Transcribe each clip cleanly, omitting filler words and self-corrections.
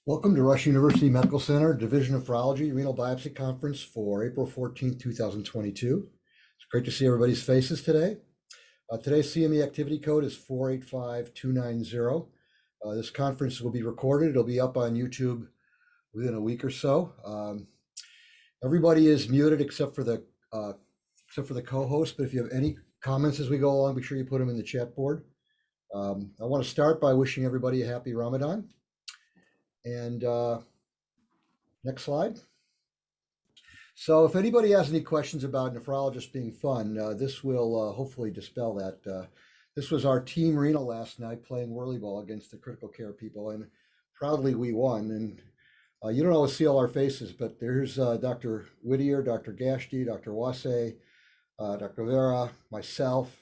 Welcome to Rush University Medical Center Division of Nephrology Renal Biopsy Conference for April 14th, 2022. It's great to see everybody's faces today. Today's CME activity code is 485290. This conference will be recorded. It'll be up on YouTube within a week or so. Everybody is muted except for the co-host, but if you have any comments as we go along, be sure you put them in the chat board. I want to start by wishing everybody a happy Ramadan. And next slide. So if anybody has any questions about nephrologists being fun, this will hopefully dispel that. This was our team renal last night playing whirlyball against the critical care people, and proudly we won. And you don't always see all our faces, but there's Dr. Whittier, Dr. Gashti, Dr. Wase, Dr. Vera, myself,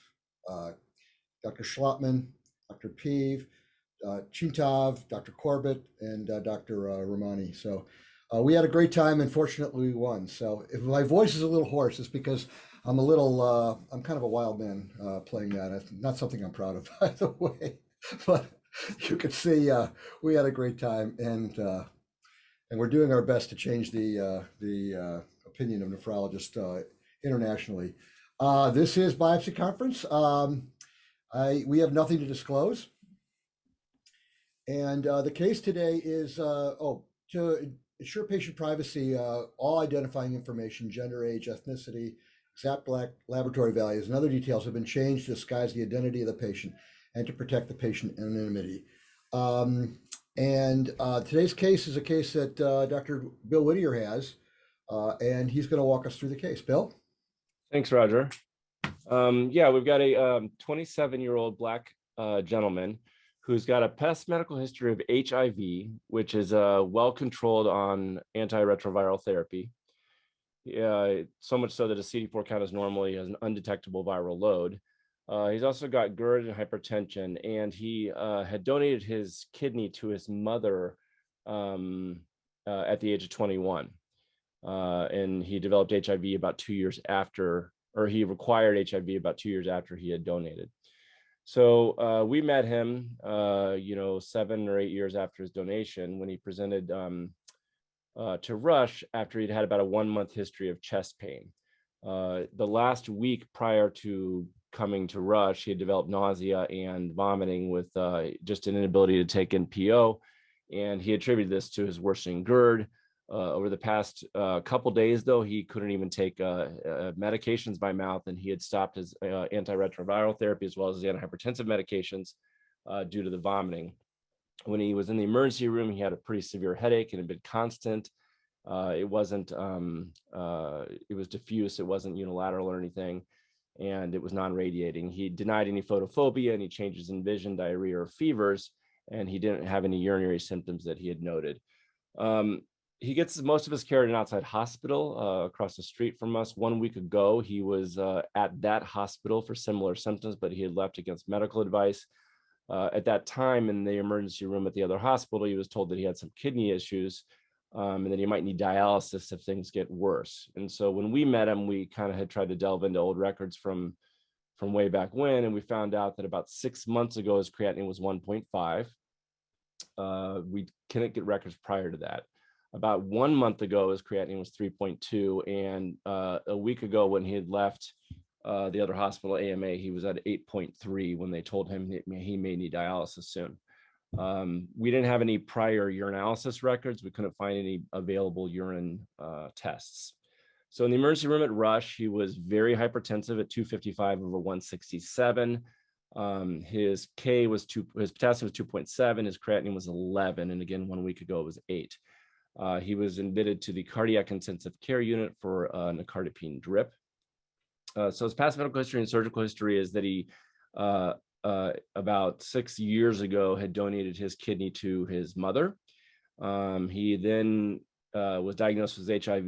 Dr. Schlotman, Dr. Peeve, Chintav, Dr. Corbett, and Dr. Romani. So we had a great time, and fortunately we won. So if my voice is a little hoarse, it's because I'm I'm kind of a wild man playing that. It's not something I'm proud of, by the way. But you can see we had a great time, and we're doing our best to change the opinion of nephrologists internationally. This is Biopsy Conference. We have nothing to disclose. And the case today is, to ensure patient privacy, all identifying information, gender, age, ethnicity, exact laboratory values, and other details have been changed to disguise the identity of the patient and to protect the patient anonymity. Today's case is a case that Dr. Bill Whittier has, and he's going to walk us through the case. Bill? Thanks, Roger. Yeah, we've got a 27-year-old Black gentleman who's got a past medical history of HIV, which is well controlled on antiretroviral therapy. So much so that his CD4 count is normal. He has an undetectable viral load. He's also got GERD and hypertension, and he had donated his kidney to his mother at the age of 21. And he developed HIV about 2 years after, or he required HIV about 2 years after he had donated. So we met him, 7 or 8 years after his donation, when he presented to Rush after he'd had about a 1-month history of chest pain. The last week prior to coming to Rush, he had developed nausea and vomiting with just an inability to take in PO, and he attributed this to his worsening GERD. Over the past couple days, though, he couldn't even take medications by mouth, and he had stopped his antiretroviral therapy as well as his antihypertensive medications due to the vomiting. When he was in the emergency room, he had a pretty severe headache and had been constant. It was diffuse. It wasn't unilateral or anything, and it was non-radiating. He denied any photophobia, any changes in vision, diarrhea, or fevers, and he didn't have any urinary symptoms that he had noted. He gets most of his care at an outside hospital across the street from us. 1 week ago, he was at that hospital for similar symptoms, but he had left against medical advice. At that time, in the emergency room at the other hospital, he was told that he had some kidney issues and that he might need dialysis if things get worse. And so when we met him, we kind of had tried to delve into old records from way back when, and we found out that about 6 months ago, his creatinine was 1.5. We couldn't get records prior to that. About 1 month ago, his creatinine was 3.2, and a week ago when he had left the other hospital, AMA, he was at 8.3 when they told him that he may need dialysis soon. We didn't have any prior urinalysis records. We couldn't find any available urine tests. So in the emergency room at Rush, he was very hypertensive at 255 over 167. His potassium was 2.7, his creatinine was 11, and again, 1 week ago it was 8. He was admitted to the cardiac intensive care unit for a nicardipine drip. So his past medical history and surgical history is that he, about 6 years ago, had donated his kidney to his mother. He then was diagnosed with HIV,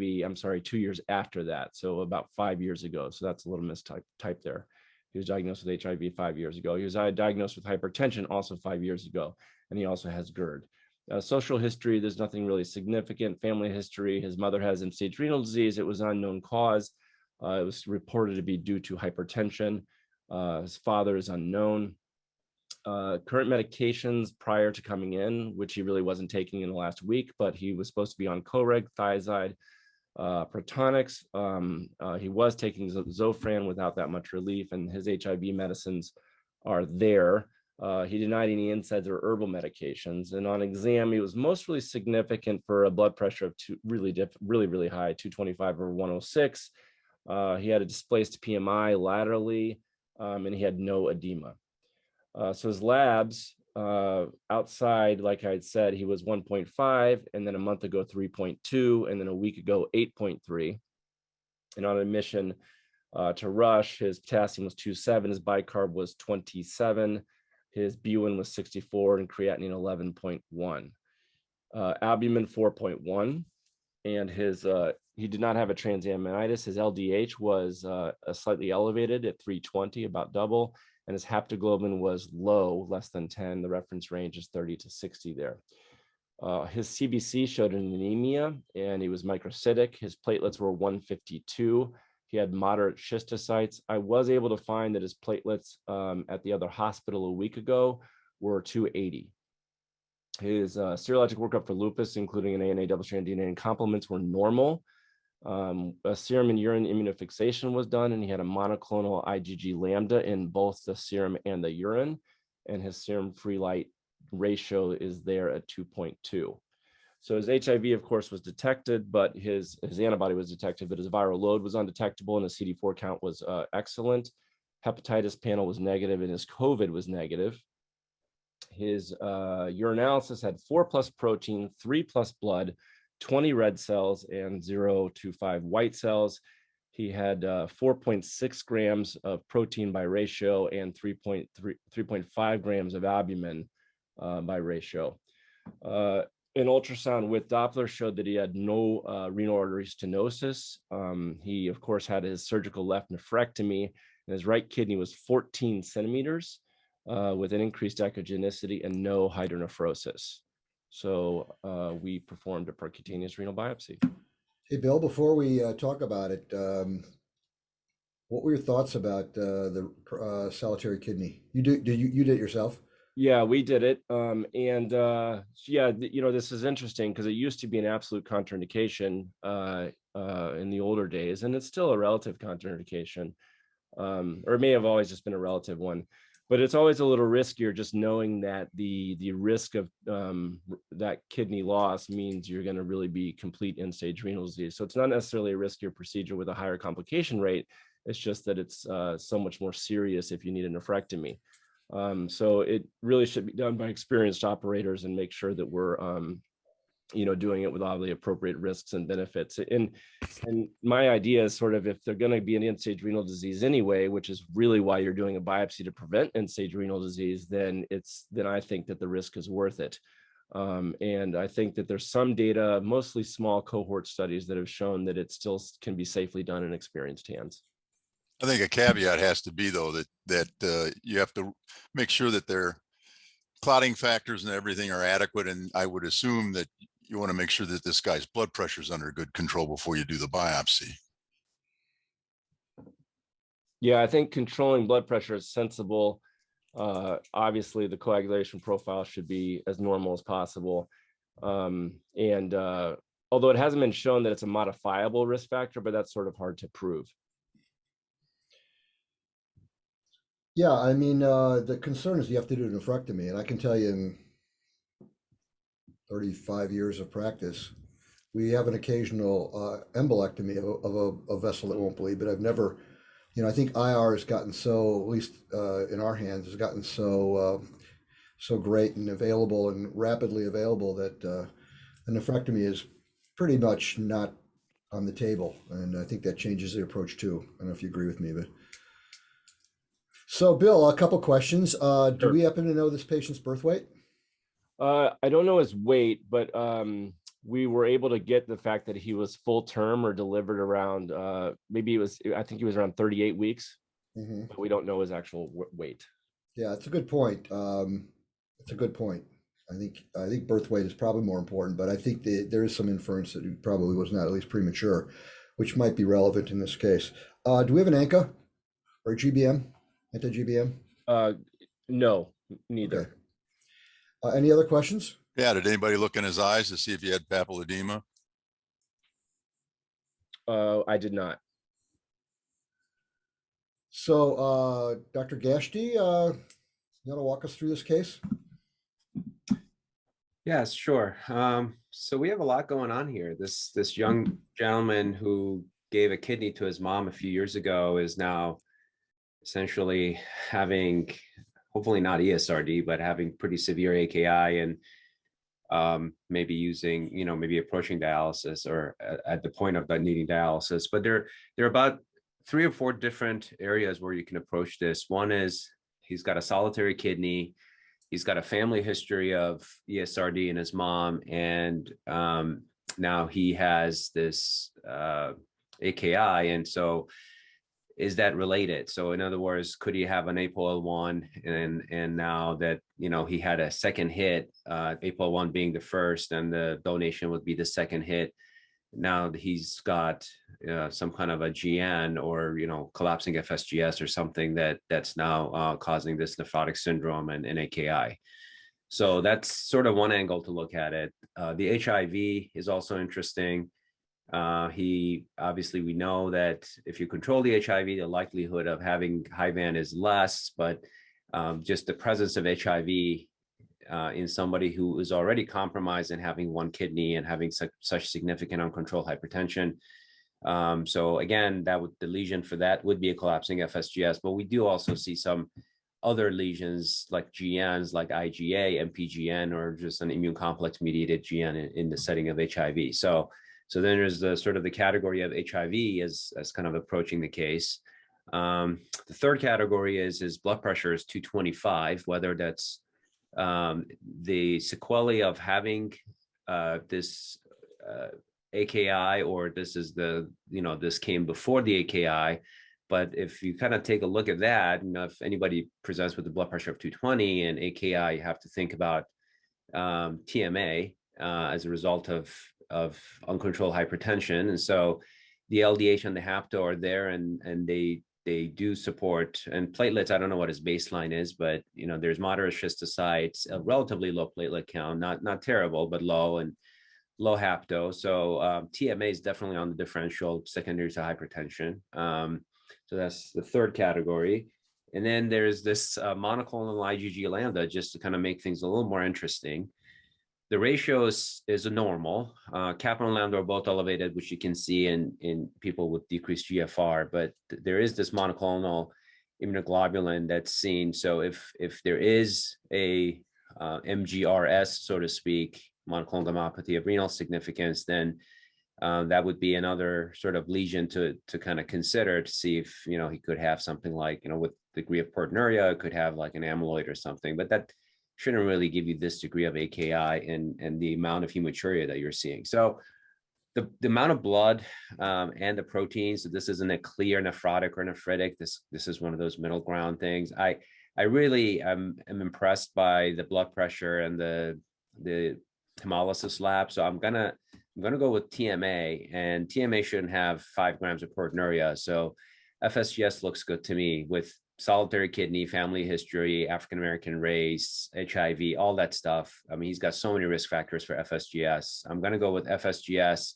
2 years after that, so about 5 years ago. So that's a little mistype there. He was diagnosed with HIV 5 years ago. He was diagnosed with hypertension also 5 years ago, and he also has GERD. Social history, there's nothing really significant. Family history, his mother has end-stage renal disease. It was an unknown cause. It was reported to be due to hypertension. His father is unknown. Current medications prior to coming in, which he really wasn't taking in the last week, but he was supposed to be on Coreg, thiazide, Protonics. He was taking Zofran without that much relief, and his HIV medicines are there. He denied any NSAIDs or herbal medications, and on exam, he was mostly significant for a blood pressure of really high, 225 or 106. He had a displaced PMI laterally, and he had no edema. So his labs outside, like I had said, he was 1.5, and then a month ago 3.2, and then a week ago 8.3. And on admission to Rush, his potassium was 2.7, his bicarb was 27, his BUN was 64, and creatinine 11.1. Albumin 4.1, and his he did not have a transaminitis. His LDH was slightly elevated at 320, about double, and his haptoglobin was low, less than 10. The reference range is 30 to 60 there. His CBC showed an anemia, and he was microcytic. His platelets were 152. He had moderate schistocytes. I was able to find that his platelets at the other hospital a week ago were 280. His serologic workup for lupus, including an ANA double-stranded DNA and complements, were normal. A serum and urine immunofixation was done, and he had a monoclonal IgG lambda in both the serum and the urine, and his serum free light ratio is there at 2.2. So his HIV, of course, was detected, but his antibody was detected, but his viral load was undetectable, and his CD4 count was excellent. Hepatitis panel was negative, and his COVID was negative. His urinalysis had 4+ protein, 3+ blood, 20 red cells, and 0 to 5 white cells. He had 4.6 grams of protein by ratio and 3.5 grams of albumin by ratio. An ultrasound with Doppler showed that he had no renal artery stenosis. He, of course, had his surgical left nephrectomy, and his right kidney was 14 centimeters with an increased echogenicity and no hydronephrosis. So we performed a percutaneous renal biopsy. Hey, Bill, before we talk about it, what were your thoughts about the solitary kidney? You did it yourself? Yeah, we did it. Yeah, this is interesting because it used to be an absolute contraindication in the older days, and it's still a relative contraindication, or it may have always just been a relative one. But it's always a little riskier just knowing that the risk of that kidney loss means you're going to really be complete end-stage renal disease. So it's not necessarily a riskier procedure with a higher complication rate. It's just that it's so much more serious if you need a nephrectomy. So it really should be done by experienced operators and make sure that we're doing it with all the appropriate risks and benefits. And my idea is sort of, if they're going to be an end-stage renal disease anyway, which is really why you're doing a biopsy to prevent end-stage renal disease, then I think that the risk is worth it. And I think that there's some data, mostly small cohort studies, that have shown that it still can be safely done in experienced hands. I think a caveat has to be, though, that you have to make sure that their clotting factors and everything are adequate. And I would assume that you want to make sure that this guy's blood pressure is under good control before you do the biopsy. Yeah, I think controlling blood pressure is sensible. Obviously, the coagulation profile should be as normal as possible. Although it hasn't been shown that it's a modifiable risk factor, but that's sort of hard to prove. Yeah, I mean, the concern is you have to do a nephrectomy, and I can tell you in 35 years of practice, we have an occasional embolectomy of a vessel that won't bleed, but I've never, I think IR has gotten so, at least in our hands, has gotten so great and available and rapidly available that a nephrectomy is pretty much not on the table, and I think that changes the approach too. I don't know if you agree with me, but. So, Bill, a couple questions. Sure. Do we happen to know this patient's birth weight? I don't know his weight, but we were able to get the fact that he was full term or delivered around, I think he was around 38 weeks, but we don't know his actual weight. Yeah, it's a good point. It's a good point. I think birth weight is probably more important, but I think there is some inference that he probably was not at least premature, which might be relevant in this case. Do we have an ANCA or a GBM, anti-GBM? No. Neither. Okay. Any other questions? Yeah, did anybody look in his eyes to see if he had papilledema? I did not. So, Dr. Gashti, you want to walk us through this case? Yes, sure. So we have a lot going on here. This young gentleman who gave a kidney to his mom a few years ago is now essentially having, hopefully not ESRD, but having pretty severe AKI and maybe using, maybe approaching dialysis or at the point of needing dialysis. But there are about 3 or 4 different areas where you can approach this. One is he's got a solitary kidney. He's got a family history of ESRD in his mom, and now he has this AKI. And so is that related? So in other words, could he have an APOL1 and now that, he had a second hit, APOL1 being the first and the donation would be the second hit. Now he's got some kind of a GN or, collapsing FSGS or something that's now causing this nephrotic syndrome and AKI. So that's sort of one angle to look at it. The HIV is also interesting. We know that if you control the HIV, the likelihood of having HIVAN is less, but just the presence of HIV in somebody who is already compromised and having one kidney and having such significant uncontrolled hypertension. So again, the lesion for that would be a collapsing FSGS, but we do also see some other lesions like GNs, like IgA, MPGN, or just an immune complex mediated GN in the setting of HIV. So then there's the sort of the category of HIV as kind of approaching the case. The third category is his blood pressure is 225, whether that's the sequelae of having this AKI, or this is this came before the AKI. But if you kind of take a look at that, if anybody presents with a blood pressure of 220 and AKI, you have to think about TMA as a result of uncontrolled hypertension. And so the LDH and the hapto are there, and they do support, and platelets, I don't know what his baseline is, but there's moderate schistocytes, a relatively low platelet count, not terrible, but low, and low hapto. So TMA is definitely on the differential secondary to hypertension. So that's the third category. And then there's this monoclonal IgG lambda, just to kind of make things a little more interesting. The ratio is a normal. Kappa and lambda are both elevated, which you can see in people with decreased GFR, but there is this monoclonal immunoglobulin that's seen. So if there is a MGRS, so to speak, monoclonal gammopathy of renal significance, then that would be another sort of lesion to kind of consider to see if, he could have something like, with degree of proteinuria, could have like an amyloid or something, but that shouldn't really give you this degree of AKI and the amount of hematuria that you're seeing. So the amount of blood and the protein, so this isn't a clear nephrotic or nephritic. This is one of those middle ground things. I really am impressed by the blood pressure and the hemolysis lab. So I'm gonna go with TMA, and TMA shouldn't have 5 grams of proteinuria. So FSGS looks good to me with solitary kidney, family history, African-American race, HIV, all that stuff. I mean, he's got so many risk factors for FSGS. I'm going to go with FSGS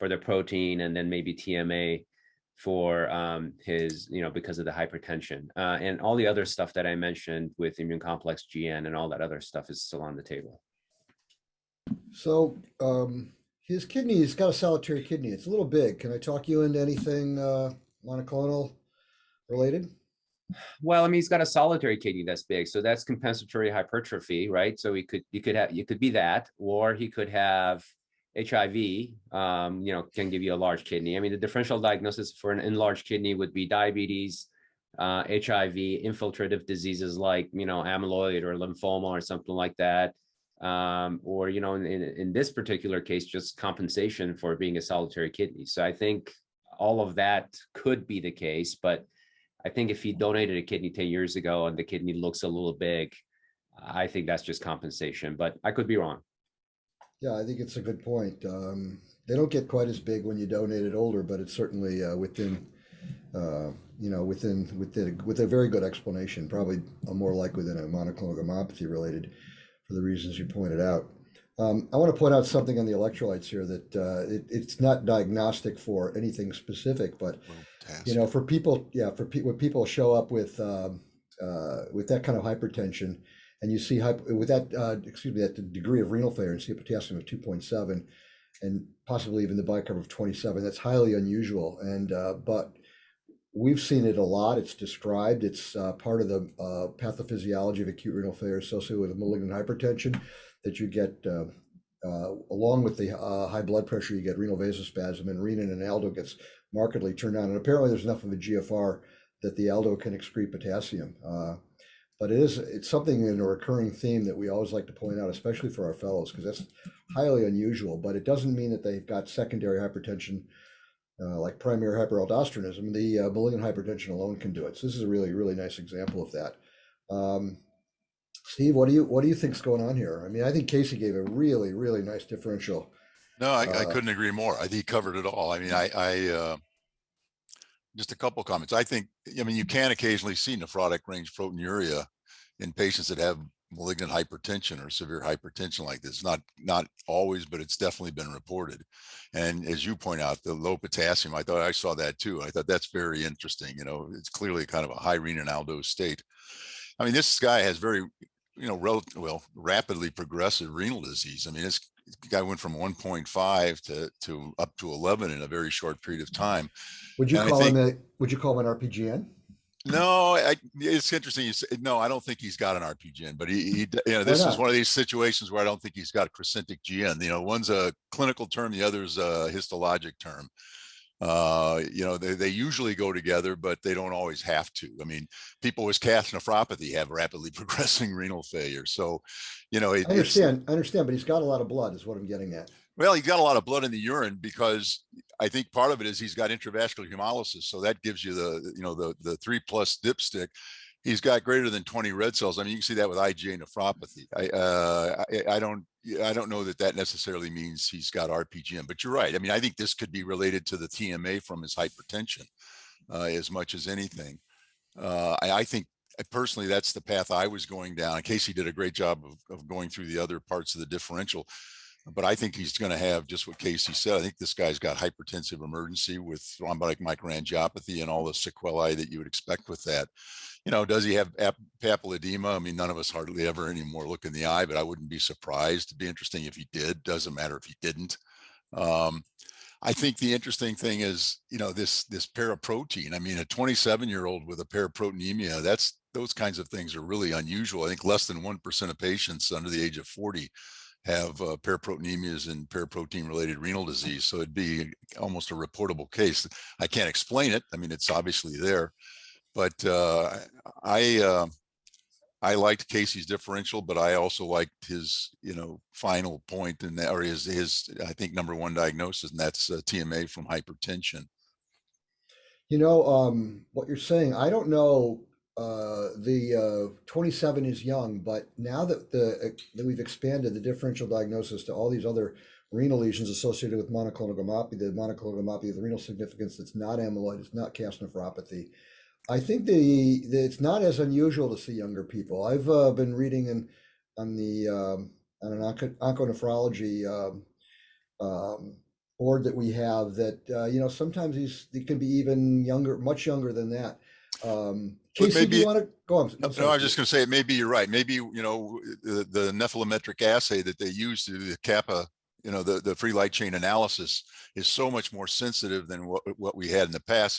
for the protein, and then maybe TMA for his, because of the hypertension. And all the other stuff that I mentioned with immune complex GN and all that other stuff is still on the table. So his kidney, he's got a solitary kidney. It's a little big. Can I talk you into anything monoclonal related? Well, I mean, he's got a solitary kidney that's big, so that's compensatory hypertrophy, right? So you could be that, or he could have HIV, can give you a large kidney. I mean, the differential diagnosis for an enlarged kidney would be diabetes, HIV, infiltrative diseases like, amyloid or lymphoma or something like that. Or, in this particular case, just compensation for being a solitary kidney. So I think all of that could be the case, but I think if he donated a kidney 10 years ago and the kidney looks a little big, I think that's just compensation, but I could be wrong. Yeah, I think it's a good point. They don't get quite as big when you donate it older, but it's certainly within with a very good explanation, probably more likely than a monoclonal gammopathy related for the reasons you pointed out. I want to point out something on the electrolytes here that it's not diagnostic for anything specific, but for people, when people show up with that kind of hypertension, and you see that degree of renal failure, and see a potassium of 2.7, and possibly even the bicarb of 27, that's highly unusual. And but we've seen it a lot. It's described. It's part of the pathophysiology of acute renal failure associated with malignant hypertension, that you get, along with the high blood pressure, you get renal vasospasm, and renin and aldo gets markedly turned on. And apparently there's enough of a GFR that the aldo can excrete potassium. But it's something in a recurring theme that we always like to point out, especially for our fellows, because that's highly unusual. But it doesn't mean that they've got secondary hypertension, like primary hyperaldosteronism. The malignant hypertension alone can do it. So this is a really, really nice example of that. Steve, what do you think's going on here? I mean, I think Casey gave a really, really nice differential. No, I couldn't agree more. I think he covered it all. I mean, I just a couple comments. I think, you can occasionally see nephrotic range proteinuria in patients that have malignant hypertension or severe hypertension like this. Not always, but it's definitely been reported. And as you point out, the low potassium, I thought I saw that too. I thought that's very interesting. It's clearly kind of a high renin aldo state. I mean, this guy has very, rapidly progressive renal disease. I mean, this guy went from 1.5 to up to 11 in a very short period of time. Would you call him an RPGN? No, it's interesting. You say, no, I don't think he's got an RPGN, but this is one of these situations where I don't think he's got a crescentic GN. One's a clinical term, the other's a histologic term. They usually go together, but they don't always have to. I mean, people with cath nephropathy have rapidly progressing renal failure. So, I understand, but he's got a lot of blood is what I'm getting at. Well, he's got a lot of blood in the urine because I think part of it is he's got intravascular hemolysis. So that gives you the 3+ dipstick. He's got greater than 20 red cells. I mean, you can see that with IgA nephropathy. I don't know that necessarily means he's got RPGN, but you're right. I mean, I think this could be related to the TMA from his hypertension as much as anything. I think personally, that's the path I was going down. Casey did a great job of going through the other parts of the differential. But I think he's going to have just what Casey said. I think this guy's got hypertensive emergency with thrombotic microangiopathy and all the sequelae that you would expect with that. Does he have papilledema? I mean, none of us hardly ever anymore look in the eye, but I wouldn't be surprised. It'd be interesting if he did. Doesn't matter if he didn't. I think the interesting thing is, this paraprotein. I mean, a 27-year-old with a paraproteinemia, those kinds of things are really unusual. I think less than 1% of patients under the age of 40 have paraproteinemias and paraprotein-related renal disease. So it'd be almost a reportable case. I can't explain it. I mean, it's obviously there, but I liked Casey's differential, but I also liked his, final point in that, or his I think number one diagnosis, and that's TMA from hypertension. What you're saying, I don't know. The 27 is young, but now that we've expanded the differential diagnosis to all these other renal lesions associated with monoclonal gammopathy, the monoclonal gammopathy of renal significance that's not amyloid, it's not CAS nephropathy. I think it's not as unusual to see younger people. I've been reading on an onconephrology board that we have that sometimes he can be even younger, much younger than that. Casey, do you want to go on? No, I was just going to say, maybe you're right. Maybe, the nephelometric assay that they use to the kappa, the free light chain analysis is so much more sensitive than what we had in the past.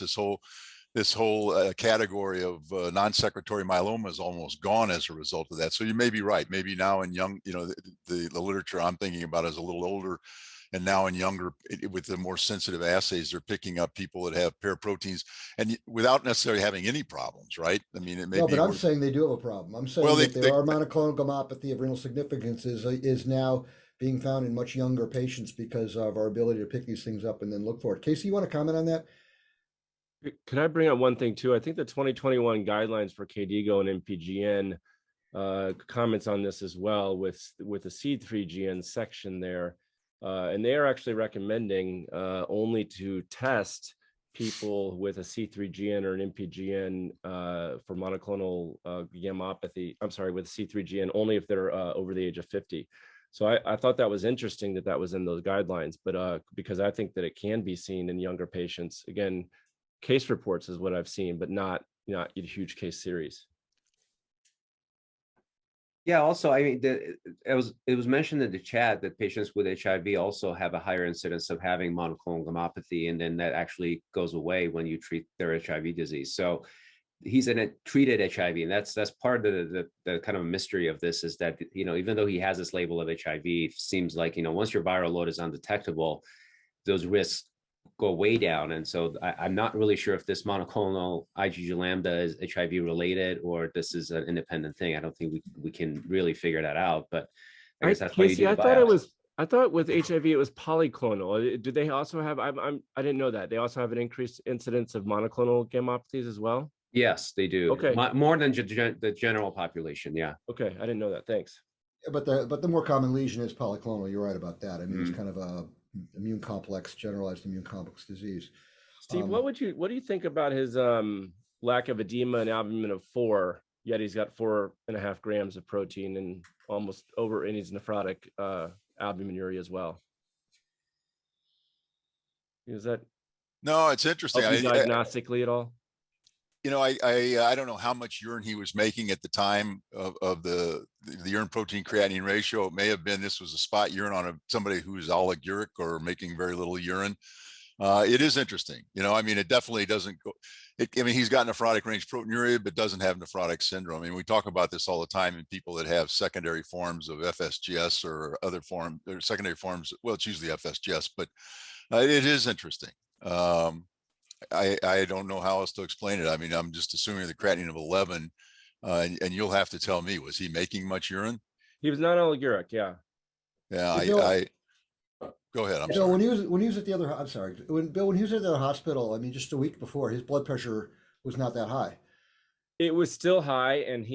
This whole category of non-secretory myeloma is almost gone as a result of that. So you may be right. Maybe now in young, the literature I'm thinking about is a little older. And now in younger, with the more sensitive assays, they're picking up people that have paraproteins and without necessarily having any problems, right? I mean, it may be. No, but I'm saying they do have a problem. I'm saying that there are monoclonal gammopathy of renal significance is now being found in much younger patients because of our ability to pick these things up and then look for it. Casey, you want to comment on that? Could I bring up one thing too? I think the 2021 guidelines for KDIGO and MPGN comments on this as well with the C3GN section there. And they are actually recommending only to test people with a C3GN or an MPGN for monoclonal gammopathy. I'm sorry, with C3GN only if they're over the age of 50. So I thought that was interesting that that was in those guidelines, but because I think that it can be seen in younger patients. Again, case reports is what I've seen, but not a huge case series. Yeah, also, I mean, it was mentioned in the chat that patients with HIV also have a higher incidence of having monoclonal gammopathy, and then that actually goes away when you treat their HIV disease. So he's in a treated HIV, and that's part of the kind of mystery of this, is that, you know, even though he has this label of HIV, it seems like, you know, once your viral load is undetectable, those risks go way down. And so I'm not really sure if this monoclonal IgG lambda is HIV related or this is an independent thing. I don't think we can really figure that out, but I guess that's why you do the biopsy. I thought with HIV it was polyclonal. Do they also have? I didn't know that. They also have an increased incidence of monoclonal gammopathies as well. Yes, they do. Okay, more than the general population. Yeah. Okay, I didn't know that. Thanks. Yeah, but the more common lesion is polyclonal. You're right about that. I mean, it's kind of a immune complex, generalized immune complex disease. Steve, what do you think about his lack of edema and albumin of 4, yet he's got 4.5 grams of protein and almost over, and he's nephrotic albuminuria as well? Is that No, it's interesting. Diagnostically at all? You know, I don't know how much urine he was making at the time of the urine protein creatinine ratio. It may have been this was a spot urine on somebody who's oliguric or making very little urine. It is interesting. You know, I mean, it definitely doesn't go. I mean, he's got nephrotic range proteinuria, but doesn't have nephrotic syndrome. I mean, we talk about this all the time in people that have secondary forms of FSGS or other form or secondary forms. Well, it's usually FSGS, but it is interesting. I don't know how else to explain it. I mean, I'm just assuming the creatinine of 11, and you'll have to tell me, was he making much urine? He was not oliguric. Yeah. Yeah. Go ahead. I'm sorry. When he was at the other, I'm sorry. When he was at the hospital, I mean, just a week before, his blood pressure was not that high. It was still high, and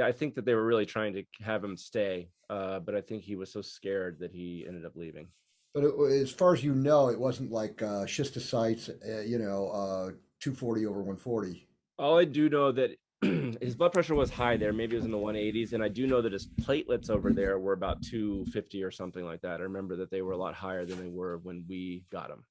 I think that they were really trying to have him stay, but I think he was so scared that he ended up leaving. But as far as you know, it wasn't like schistocytes, 240 over 140. All I do know that his blood pressure was high there. Maybe it was in the 180s. And I do know that his platelets over there were about 250 or something like that. I remember that they were a lot higher than they were when we got him.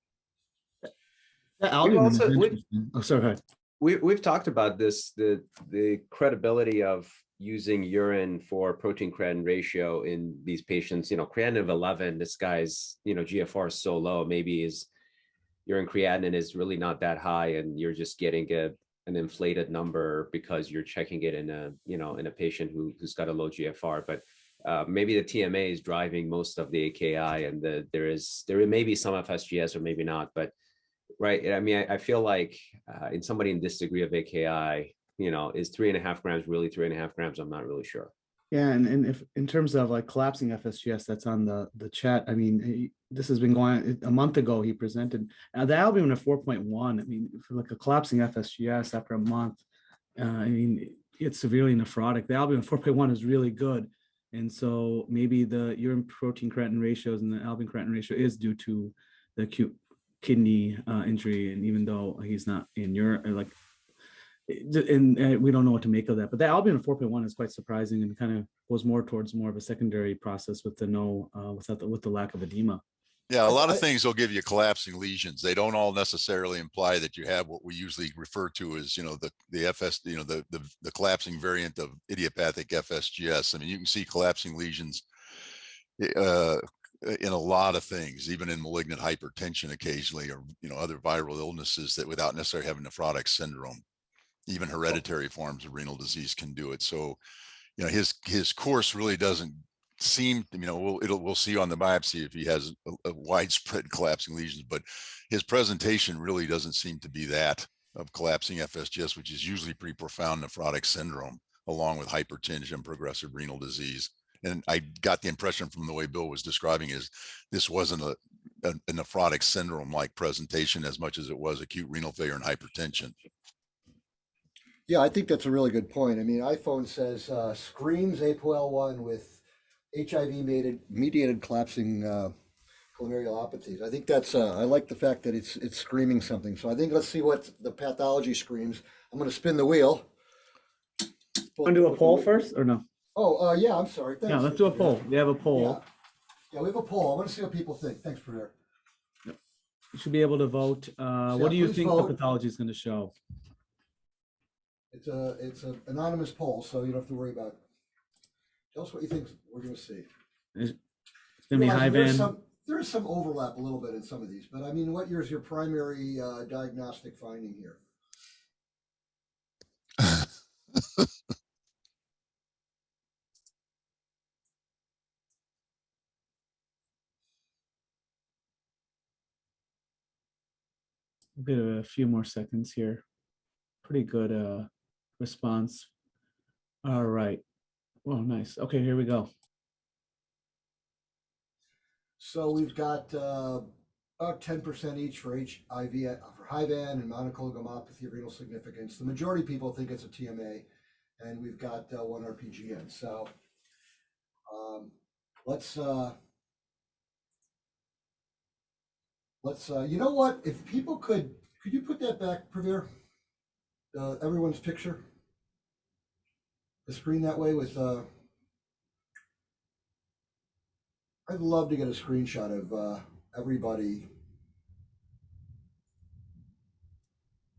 We've talked about this, the credibility of using urine for protein creatinine ratio in these patients. You know, creatinine of 11, this guy's, you know, GFR is so low, maybe his urine creatinine is really not that high, and you're just getting an inflated number because you're checking it in a patient who's got a low GFR. But maybe the TMA is driving most of the AKI, and there may be some FSGS or maybe not, but right. I mean, I feel like in somebody in this degree of AKI, you know, is 3.5 grams really 3.5 grams? I'm not really sure. Yeah, and if in terms of like collapsing FSGS, that's on the chat. I mean, this has been going on. A month ago, he presented the albumin of 4.1. I mean, for like a collapsing FSGS after a month, I mean, it's severely nephrotic. The albumin of 4.1 is really good, and so maybe the urine protein creatinine ratios and the albumin creatinine ratio is due to the acute kidney injury. And even though he's not in Europe, like. And we don't know what to make of that, but the albumin of 4.1 is quite surprising and kind of goes more towards more of a secondary process with with the lack of edema. Yeah, a lot of things will give you collapsing lesions. They don't all necessarily imply that you have what we usually refer to as, you know, the FS, you know, the collapsing variant of idiopathic FSGS. I mean, you can see collapsing lesions in a lot of things, even in malignant hypertension occasionally, or, you know, other viral illnesses that without necessarily having nephrotic syndrome. Even hereditary forms of renal disease can do it. So, you know, his course really doesn't seem, you know, we'll see on the biopsy if he has a widespread collapsing lesions, but his presentation really doesn't seem to be that of collapsing FSGS, which is usually pretty profound nephrotic syndrome, along with hypertension and progressive renal disease. And I got the impression from the way Bill was describing is this wasn't a nephrotic syndrome like presentation as much as it was acute renal failure and hypertension. Yeah, I think that's a really good point. I mean, iPhone says screams APOL1 with HIV mediated collapsing glomerulopathies. I think that's, I like the fact that it's screaming something. So I think let's see what the pathology screams. I'm going to spin the wheel. Want to do a poll first or no? Oh, yeah, I'm sorry. Thanks. Yeah, let's do a poll. We have a poll. Yeah, we have a poll. I want to see what people think. Thanks, Prayer. You should be able to vote. What do you please think vote. the pathology is going to show? It's an anonymous poll, so you don't have to worry about it. Tell us what you think we're going to see. It's going to be high van. There is some overlap a little bit in some of these, but I mean, what is your primary diagnostic finding here? We'll get a few more seconds here. Pretty good response. All right. Well, nice. Okay, here we go. So we've got about 10% each for HIV, for high van and monoclonal gammopathy of renal significance. The majority of people think it's a TMA, and we've got one RPGN. So let's you know what? If people could you put that back, Pravir? Everyone's picture, the screen that way with. I'd love to get a screenshot of everybody.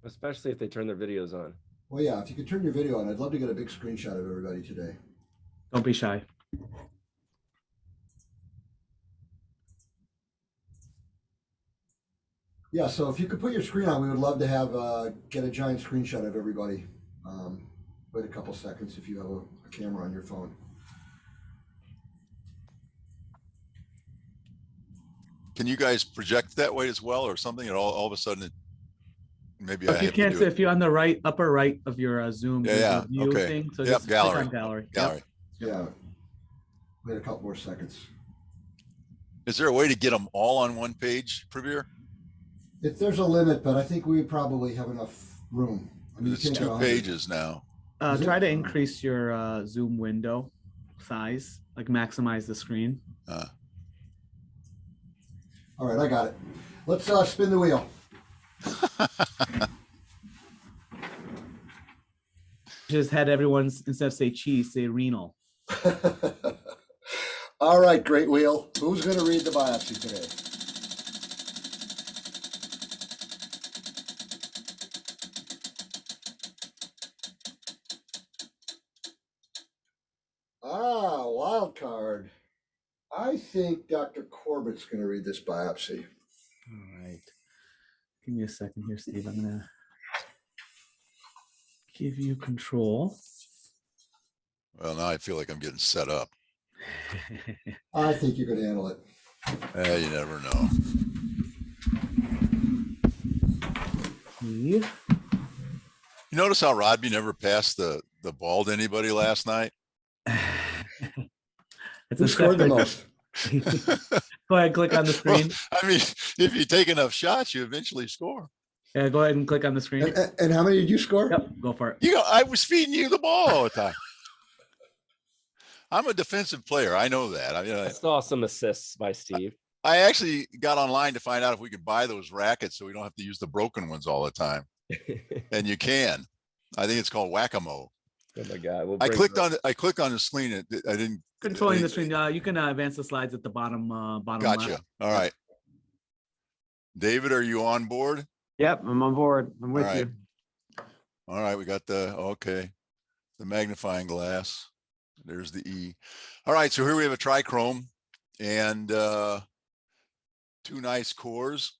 Especially if they turn their videos on. Well, yeah, if you could turn your video on, I'd love to get a big screenshot of everybody today. Don't be shy. Yeah, so if you could put your screen on, we would love to have get a giant screenshot of everybody. Wait a couple seconds if you have a camera on your phone. Can you guys project that way as well or something? And all of a sudden, maybe I If you have to can't do see, it. if you're on the right, upper right of your Zoom, there's Yeah, a view okay. thing. So Yep, just click gallery. on gallery. Gallery. Yeah, wait a couple more seconds. Is there a way to get them all on one page, Pravir? There's a limit, but I think we probably have enough room. I mean, It's you can't go 2 100. pages now. Try to increase your Zoom window size, like maximize the screen. All right, I got it. Let's spin the wheel. Just had everyone's, instead of say cheese, say renal. All right, great wheel. Who's going to read the biopsy today? Ah, wild card. I think Dr. Corbett's going to read this biopsy. All right. Give me a second here, Steve. I'm going to give you control. Well, now I feel like I'm getting set up. I think you can handle it. You never know. Steve. You notice how Rodby never passed the ball to anybody last night? It's Who a scored the separate- most? Go ahead, click on the screen. Well, I mean, if you take enough shots, you eventually score. Yeah, go ahead and click on the screen. And how many did you score? Yep, go for it. You know, I was feeding you the ball all the time. I'm a defensive player. I know that. I mean, I saw some assists by Steve. I actually got online to find out if we could buy those rackets so we don't have to use the broken ones all the time. And you can. I think it's called whack-a-mole. Oh my God. We'll I bring clicked it up. I clicked on the screen. I didn't. Controlling the screen. You can advance the slides at the bottom. Bottom Gotcha. left. All right. David, are you on board? Yep, I'm on board. I'm with All right. you. All right. We got the magnifying glass. There's the E. All right. So here we have a trichrome and 2 nice cores.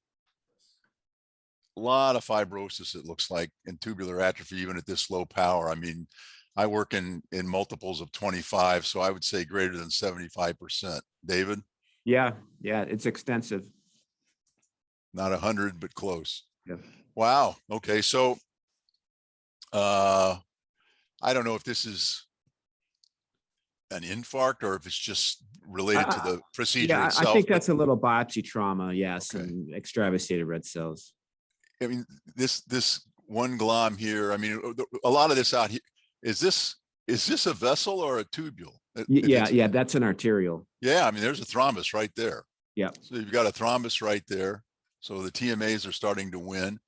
A lot of fibrosis, it looks like, and tubular atrophy, even at this low power. I mean, I work in multiples of 25, so I would say greater than 75%. David? Yeah, it's extensive. Not 100, but close. Yep. Wow. Okay. So I don't know if this is an infarct or if it's just related to the procedure Yeah, itself. I think but- that's a little biopsy trauma. Yes, Okay. and extravasated red cells. I mean, this one glom here, I mean, a lot of this out here, is this a vessel or a tubule? Yeah, that's an arterial. Yeah. I mean, there's a thrombus right there. Yeah. So you've got a thrombus right there. So the TMAs are starting to win.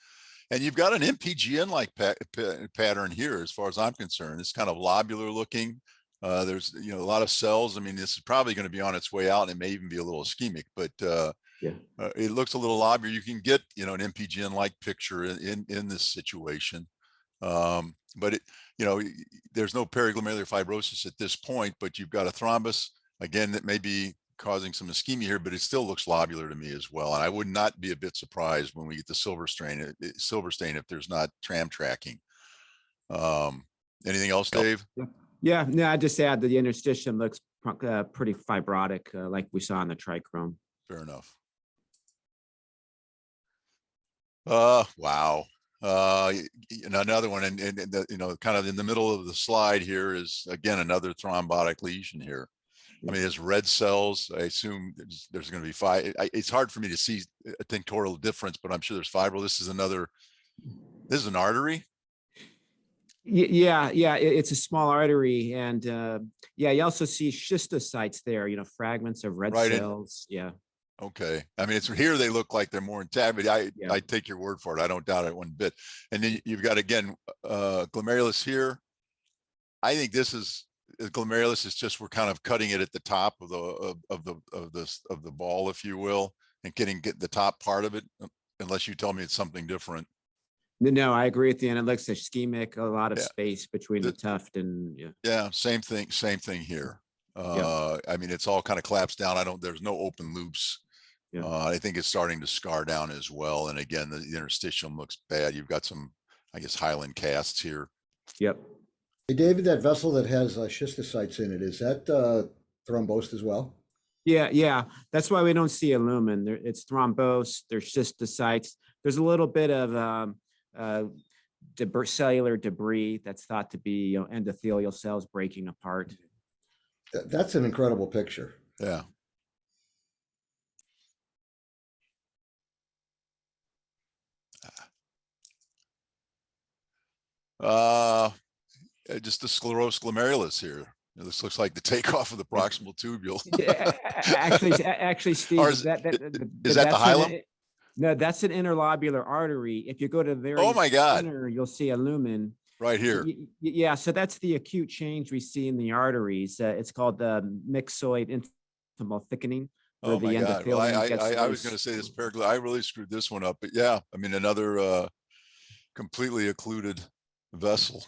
And you've got an MPGN-like pattern here, as far as I'm concerned. It's kind of lobular looking. There's, a lot of cells. I mean, this is probably going to be on its way out, and it may even be a little ischemic, but it looks a little lobular. You can get, an MPGN-like picture in this situation. But there's no periglomerular fibrosis at this point, but you've got a thrombus again that may be causing some ischemia here, but it still looks lobular to me as well. And I would not be a bit surprised when we get the silver stain if there's not tram tracking. Anything else, Dave? Yeah, no, I just add that the interstitium looks pretty fibrotic, like we saw in the trichrome. Fair enough. Wow. Another one, and kind of in the middle of the slide here is again another thrombotic lesion here. I mean, there's red cells. I assume there's going to be five. It's hard for me to see a tinctorial difference, but I'm sure there's fibril. This is an artery. Yeah, it's a small artery, and you also see schistocytes there. Fragments of red cells. Yeah. Okay. I mean, it's here. They look like they're more intact, but I take your word for it. I don't doubt it one bit. And then you've got again glomerulus here. I think this is glomerulus is just we're kind of cutting it at the top of the ball, if you will, and get the top part of it. Unless you tell me it's something different. No, I agree with you. And it looks ischemic, a lot of space between the tuft and same thing here. I mean, it's all kind of collapsed down. There's no open loops. I think it's starting to scar down as well. And again, the interstitium looks bad. You've got some, I guess, hyaline casts here. Yep. Hey, David, that vessel that has schistocytes in it, is that thrombosed as well? Yeah. That's why we don't see a lumen. It's thrombosed. There's schistocytes. There's a little bit of cellular debris that's thought to be endothelial cells breaking apart. That's an incredible picture. Yeah. Just the sclerosed glomerulus here. This looks like the takeoff of the proximal tubule. Actually, Steve, is that the hilum? No, that's an interlobular artery. If you go to the very center, you'll see a lumen right here. Yeah, so that's the acute change we see in the arteries. It's called the myxoid intimal thickening. Oh my God! Well, I was going to say this I really screwed this one up, but yeah, I mean another completely occluded vessel.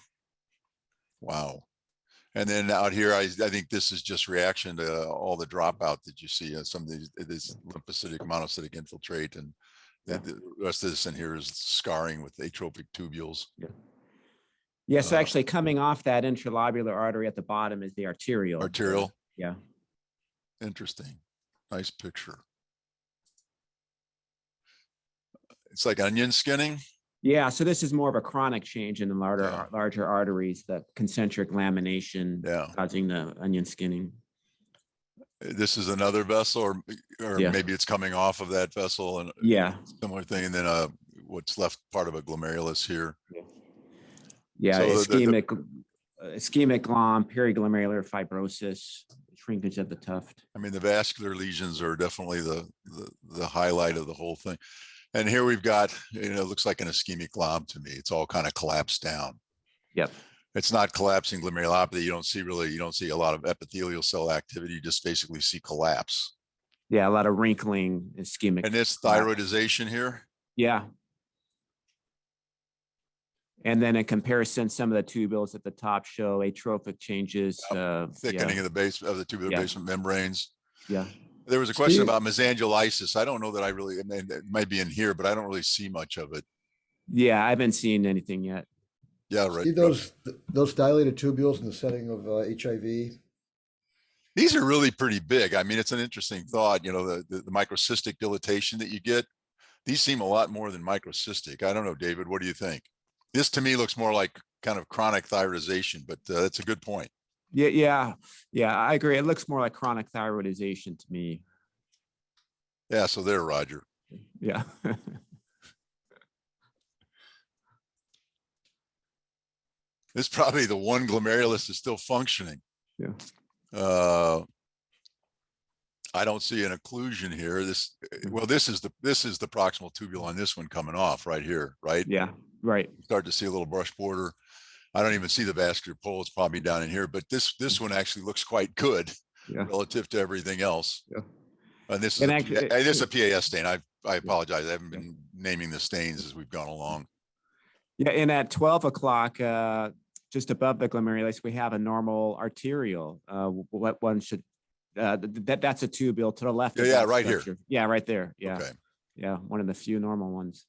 Wow. And then out here, I think this is just reaction to all the dropout that you see. Some of this lymphocytic, monocytic infiltrate, and the rest of this in here is scarring with atrophic tubules. Yeah. So actually, coming off that intralobular artery at the bottom is the arterial. Arterial. Yeah. Interesting. Nice picture. It's like onion skinning. Yeah, so this is more of a chronic change in the larger arteries, the concentric lamination causing the onion skinning. This is another vessel, or maybe it's coming off of that vessel, and similar thing. And then what's left part of a glomerulus here. Yeah, so ischemic glom, periglomerular fibrosis, shrinkage of the tuft. I mean, the vascular lesions are definitely the highlight of the whole thing. And here we've got, it looks like an ischemic glom to me. It's all kind of collapsed down. Yep. It's not collapsing glomerulopathy. You don't see a lot of epithelial cell activity. You just basically see collapse. Yeah, a lot of wrinkling, ischemic. And it's thyroidization here. Yeah. And then in comparison, some of the tubules at the top show atrophic changes. Thickening of the base of the tubular basement membranes. Yeah. There was a question about mesangiolisis. I don't know that it might be in here, but I don't really see much of it. Yeah, I haven't seen anything yet. Yeah, right. See those dilated tubules in the setting of HIV? These are really pretty big. I mean, it's an interesting thought, the microcystic dilatation that you get. These seem a lot more than microcystic. I don't know, David, what do you think? This to me looks more like kind of chronic thyroidization, but that's a good point. Yeah, I agree. It looks more like chronic thyroidization to me. Yeah, so there, Roger. Yeah. This is probably the one glomerulus is still functioning. Yeah. I don't see an occlusion here. Well, this is the proximal tubule on this one coming off right here, right? Yeah, right. Start to see a little brush border. I don't even see the vascular pole. It's probably down in here, but this one actually looks quite good relative to everything else. Yeah. And this is this is a PAS stain. I apologize. I haven't been naming the stains as we've gone along. Yeah, and at 12 o'clock, just above the glomerulus, we have a normal arterial. What one should that's a tubule to the left. Yeah, yeah, right here. Yeah, right there. Yeah, okay. Yeah, one of the few normal ones.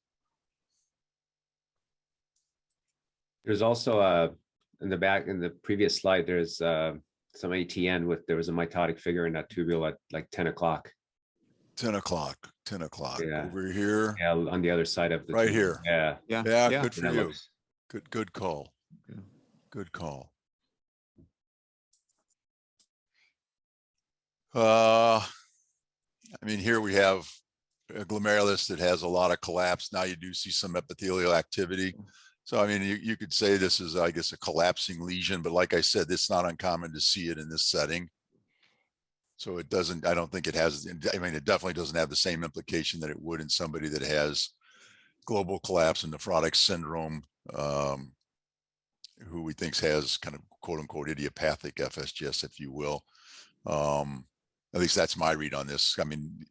There's also in the back in the previous slide, there's some ATN there was a mitotic figure in that tubule at like 10 o'clock. 10 o'clock. Yeah. Over here. Yeah, on the other side of the right tubule. here. Yeah. Yeah. Good for That you. looks- Good call. Yeah. Good call. I mean, here we have a glomerulus that has a lot of collapse. Now you do see some epithelial activity. So, I mean, you could say this is, I guess, a collapsing lesion, but like I said, it's not uncommon to see it in this setting. So it doesn't, I don't think it has, I mean, it definitely doesn't have the same implication that it would in somebody that has global collapse and nephrotic syndrome, who we think has kind of quote unquote idiopathic FSGS, if you will. At least that's my read on this. I mean,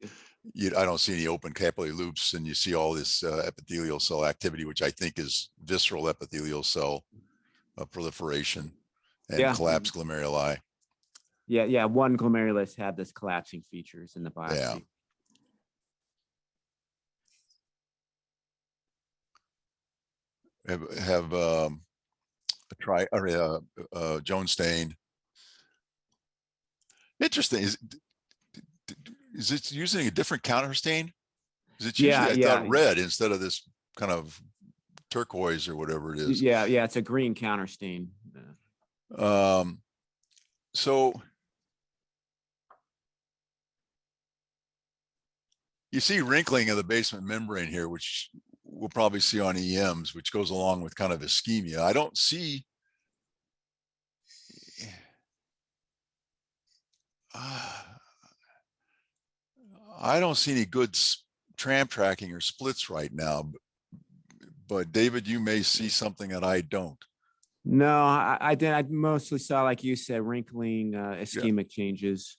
I don't see any open capillary loops, and you see all this epithelial cell activity, which I think is visceral epithelial cell proliferation and collapsed glomeruli. Yeah, one glomerulus had this collapsing features in the biopsy. Yeah. Have a Jones stain. Interesting. Is it using a different counter stain? Is it usually I thought red instead of this kind of turquoise or whatever it is? Yeah, it's a green counter stain. So you see wrinkling of the basement membrane here, which we'll probably see on EMs, which goes along with kind of ischemia. I don't see any good tram tracking or splits right now, but David, you may see something that I don't. No, I did. I mostly saw, like you said, wrinkling, ischemic changes.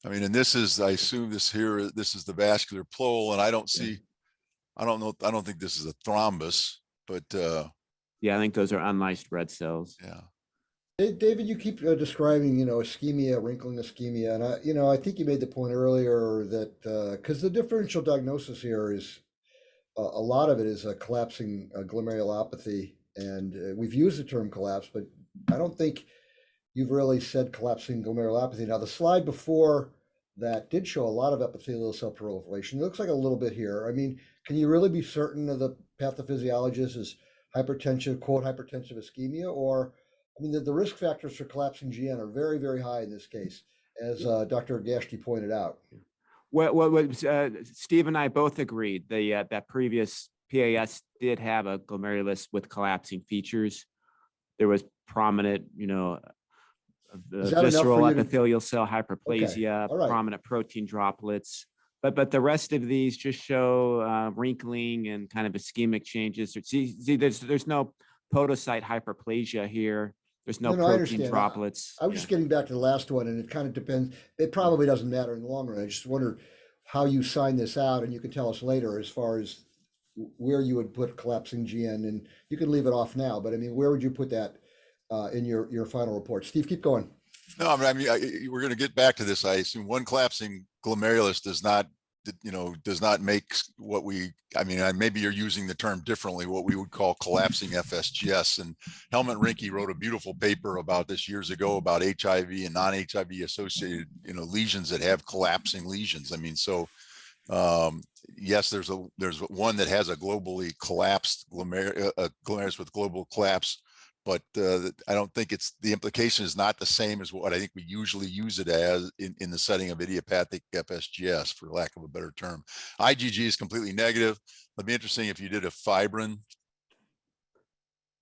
I mean, and this is, I assume this is the vascular pleural, and I don't see, I don't know, I don't think this is a thrombus, but yeah, I think those are unlicensed red cells. Yeah. David, you keep describing, ischemia, wrinkling ischemia, and I think you made the point earlier that because the differential diagnosis here is a lot of it is a collapsing glomerulopathy, and we've used the term collapse, but I don't think you've really said collapsing glomerulopathy. Now, the slide before that did show a lot of epithelial cell proliferation. It looks like a little bit here. I mean, can you really be certain of the pathophysiologist is hypertensive, quote, hypertensive ischemia, or I mean, the risk factors for collapsing GN are very, very high in this case, as Dr. Gashti pointed out. Well, Steve and I both agreed that previous PAS did have a glomerulus with collapsing features. There was prominent, visceral epithelial cell hyperplasia, prominent protein droplets. But the rest of these just show wrinkling and kind of ischemic changes. See, there's no podocyte hyperplasia here. There's no protein droplets. I was just getting back to the last one, and it kind of depends. It probably doesn't matter in the long run. I just wonder how you sign this out, and you can tell us later as far as where you would put collapsing GN, and you can leave it off now. But I mean, where would you put that in your final report? Steve, keep going. No, I mean, we're going to get back to this. I assume one collapsing glomerulus does not make what maybe you're using the term differently, what we would call collapsing FSGS. And Helmut Rinke wrote a beautiful paper about this years ago about HIV and non-HIV associated, lesions that have collapsing lesions. I mean, so yes, there's one that has a globally collapsed glomerulus with global collapse, but I don't think the implication is not the same as what I think we usually use it as in the setting of idiopathic FSGS, for lack of a better term. IgG is completely negative. It'd be interesting if you did a fibrin.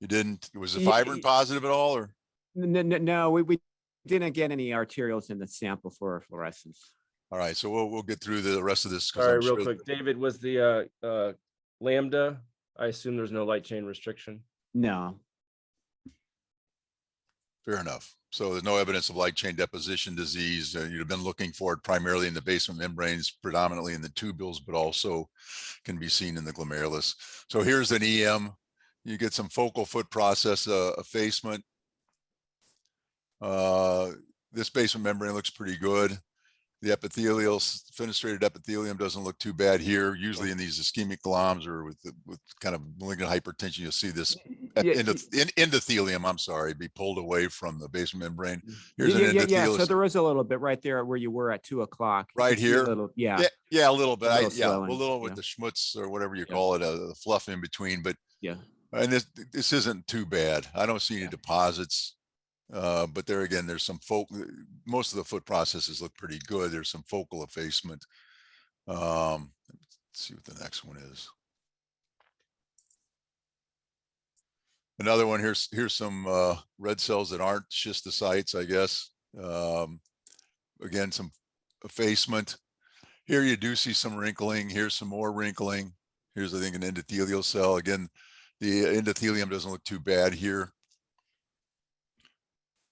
You didn't? Was the fibrin positive at all, or? No, we didn't get any arterials in the sample for fluorescence. All right, so we'll get through the rest of this. Sorry, real quick. David, was the lambda? I assume there's no light chain restriction. No. Fair enough. So there's no evidence of light chain deposition disease. You've been looking for it primarily in the basement membranes, predominantly in the tubules, but also can be seen in the glomerulus. So here's an EM. You get some focal foot process effacement. This basement membrane looks pretty good. The epithelial, fenestrated epithelium doesn't look too bad here. Usually in these ischemic gloms or with kind of malignant hypertension, you'll see this endothelium, I'm sorry, be pulled away from the basement membrane. Here's an endothelium. So there is a little bit right there where you were at 2 o'clock. Right here. A little, yeah, a little bit. A little with yeah. the schmutz or whatever you call it, the fluff in between. But yeah, and this isn't too bad. I don't see any deposits. But there again, there's some most of the foot processes look pretty good. There's some focal effacement. Let's see what the next one is. Another one, here's some red cells that aren't schistocytes, I guess. Again, some effacement. Here you do see some wrinkling. Here's some more wrinkling. Here's, I think, an endothelial cell. Again, the endothelium doesn't look too bad here.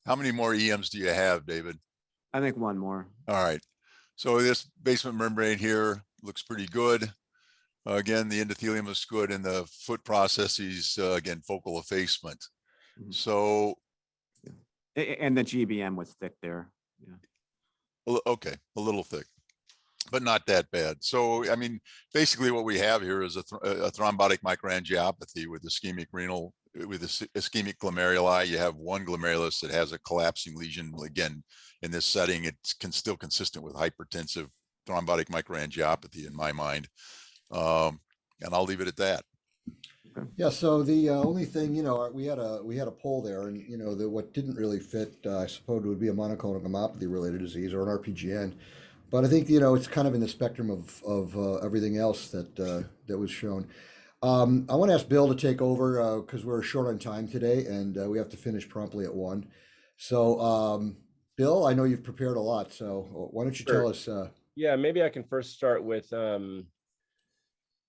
How many more EMs do you have, David? I think one more. All right. So this basement membrane here looks pretty good. Again, the endothelium looks good, and the foot processes, again, focal effacement. Mm-hmm. So. And the GBM was thick there. Yeah. Okay, a little thick, but not that bad. So, I mean, basically what we have here is a thrombotic microangiopathy with ischemic renal, with ischemic glomeruli. You have one glomerulus that has a collapsing lesion. Again, in this setting, it's still consistent with hypertensive thrombotic microangiopathy in my mind. And I'll leave it at that. Yeah. So the only thing, we had a poll there, and what didn't really fit, I suppose, would be a monoclonal gammopathy related disease or an RPGN. But I think it's kind of in the spectrum of everything else that was shown. I want to ask Bill to take over because we're short on time today, and we have to finish promptly at 1. So, Bill, I know you've prepared a lot, so why don't you tell us? Yeah, maybe I can first start with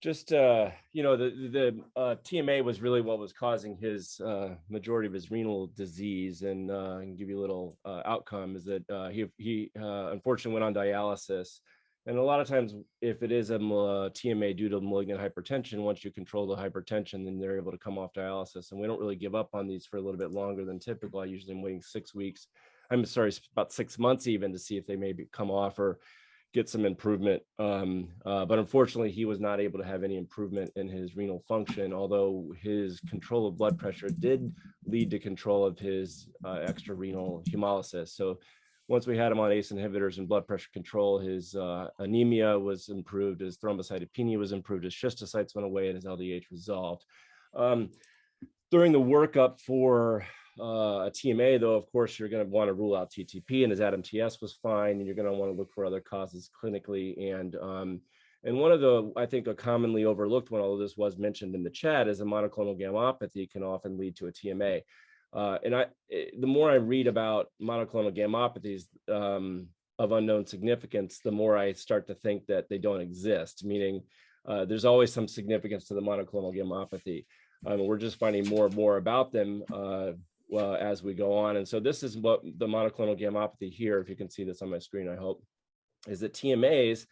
just the TMA was really what was causing his majority of his renal disease, and I can give you a little outcome is that he unfortunately went on dialysis. And a lot of times, if it is a TMA due to malignant hypertension, once you control the hypertension, then they're able to come off dialysis. And we don't really give up on these for a little bit longer than typical. I usually am waiting 6 weeks. I'm sorry, about 6 months even to see if they maybe come off or get some improvement. But unfortunately, he was not able to have any improvement in his renal function, although his control of blood pressure did lead to control of his extrarenal hemolysis. So once we had him on ACE inhibitors and blood pressure control, his anemia was improved, his thrombocytopenia was improved, his schistocytes went away, and his LDH resolved. During the workup for a TMA, though, of course, you're going to want to rule out TTP, and his ADAM-TS was fine, and you're going to want to look for other causes clinically. And one of the, I think, a commonly overlooked one, although this was mentioned in the chat, is a monoclonal gammopathy can often lead to a TMA. The more I read about monoclonal gammopathies of unknown significance, the more I start to think that they don't exist, meaning there's always some significance to the monoclonal gammopathy. We're just finding more and more about them as we go on. And so this is what the monoclonal gammopathy here, if you can see this on my screen, I hope, is that TMAs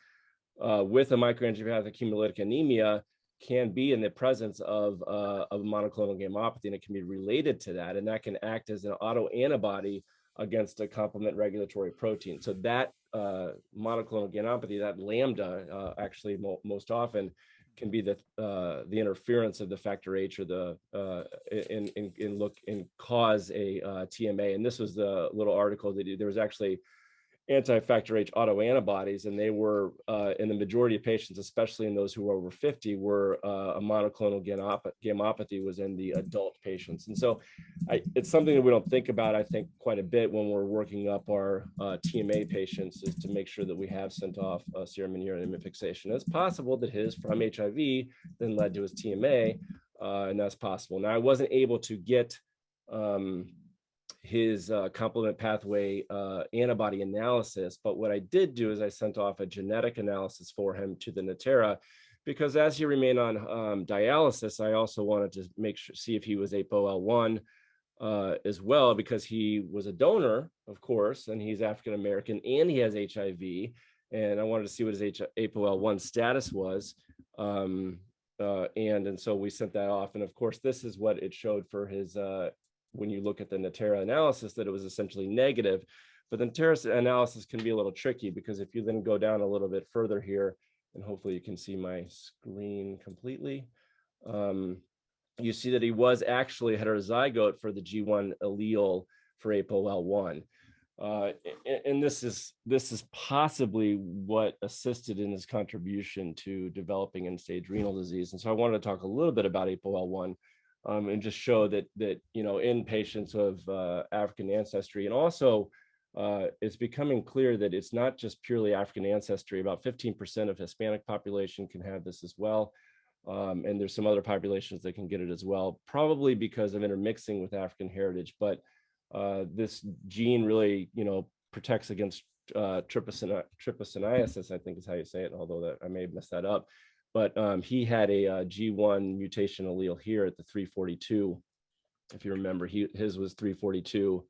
with a microangiopathic hemolytic anemia can be in the presence of monoclonal gammopathy, and it can be related to that, and that can act as an autoantibody against a complement regulatory protein. So that monoclonal gammopathy, that lambda, actually most often can be the interference of the factor H or the cause a TMA. And this was the little article that there was actually anti-factor H autoantibodies, and they were in the majority of patients, especially in those who were over 50, were a monoclonal gammopathy was in the adult patients. And so it's something that we don't think about, I think, quite a bit when we're working up our TMA patients, is to make sure that we have sent off serum and urine image fixation. It's possible that his from HIV then led to his TMA, and that's possible. Now, I wasn't able to get his complement pathway antibody analysis. But what I did do is I sent off a genetic analysis for him to the Natera, because as he remained on dialysis, I also wanted to see if he was ApoL1 as well, because he was a donor, of course, and he's African American and he has HIV, and I wanted to see what his ApoL1 status was. And so we sent that off, and of course, this is what it showed for his. When you look at the Natera analysis, that it was essentially negative. But the Natera analysis can be a little tricky, because if you then go down a little bit further here, and hopefully you can see my screen completely, you see that he was actually heterozygote for the G1 allele for ApoL1. And this is possibly what assisted in his contribution to developing end-stage renal disease. And so I wanted to talk a little bit about ApoL1, and just show that in patients of African ancestry, and also it's becoming clear that it's not just purely African ancestry. About 15% of Hispanic population can have this as well. And there's some other populations that can get it as well, probably because of intermixing with African heritage. But this gene really, protects against trypanosomiasis, I think is how you say it, although I may have messed that up. But he had a G1 mutation allele here at the 342. If you remember, his was 342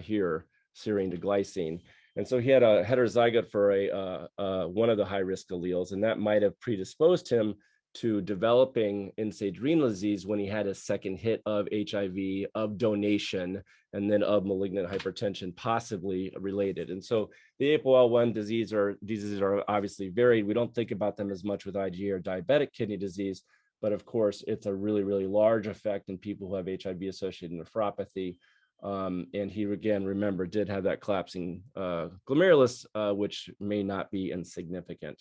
here, serine to glycine. And so he had a heterozygote for one of the high-risk alleles, and that might have predisposed him to developing end-stage renal disease when he had a second hit of HIV, of donation, and then of malignant hypertension, possibly related. And so the ApoL1 diseases are obviously varied. We don't think about them as much with IgA or diabetic kidney disease, but of course, it's a really, really large effect in people who have HIV-associated nephropathy. And he, again, remember, did have that collapsing glomerulus, which may not be insignificant.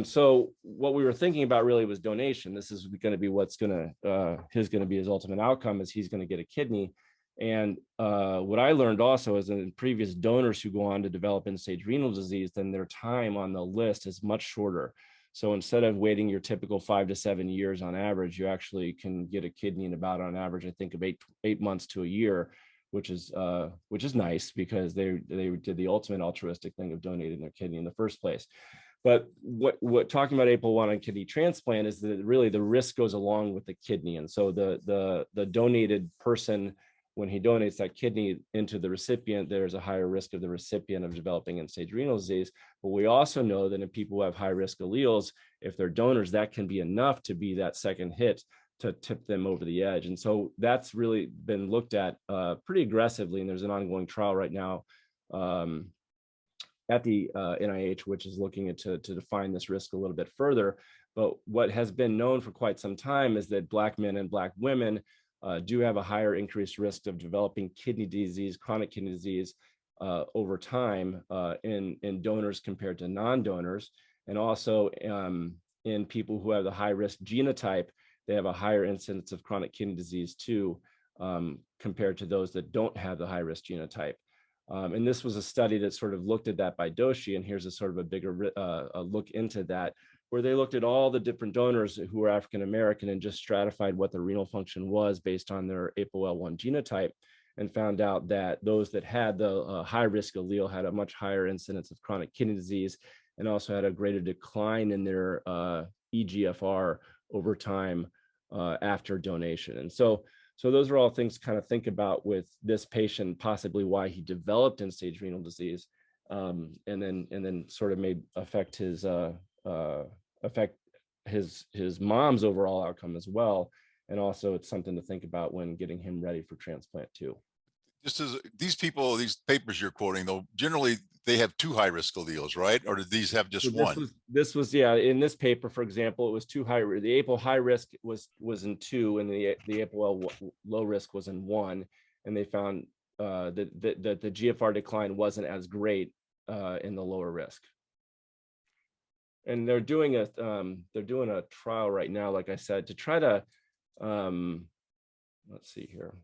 So what we were thinking about really was donation. This is going to be what's going to be his ultimate outcome, is he's going to get a kidney. And what I learned also is that in previous donors who go on to develop end-stage renal disease, then their time on the list is much shorter. So instead of waiting your typical 5 to 7 years on average, you actually can get a kidney in about, on average, I think of eight months to a year, which is nice, because they did the ultimate altruistic thing of donating their kidney in the first place. But what talking about ApoL1 on kidney transplant is that really the risk goes along with the kidney. And so the donated person, when he donates that kidney into the recipient, there's a higher risk of the recipient of developing end-stage renal disease. But we also know that in people who have high-risk alleles, if they're donors, that can be enough to be that second hit to tip them over the edge. And so that's really been looked at pretty aggressively. And there's an ongoing trial right now at the NIH, which is looking to define this risk a little bit further. But what has been known for quite some time is that Black men and Black women do have a higher increased risk of developing kidney disease, chronic kidney disease over time in donors compared to non-donors. And also in people who have the high-risk genotype, they have a higher incidence of chronic kidney disease too, compared to those that don't have the high-risk genotype. And this was a study that sort of looked at that by Doshi, and here's a sort of a bigger look into that, where they looked at all the different donors who were African American and just stratified what their renal function was based on their ApoL1 genotype, and found out that those that had the high-risk allele had a much higher incidence of chronic kidney disease, and also had a greater decline in their eGFR over time after donation. And so those are all things to kind of think about with this patient, possibly why he developed end-stage renal disease, and then sort of may affect his mom's overall outcome as well. And also it's something to think about when getting him ready for transplant too. Just as these papers you're quoting, though, generally they have 2 high-risk alleles, right? Or did these have just one? This was, yeah, in this paper, for example, it was 2 high. The APOL high risk was in 2, and the APOL low risk was in 1. And they found that the GFR decline wasn't as great in the lower risk. And they're doing a trial right now, like I said, to try to let's see here,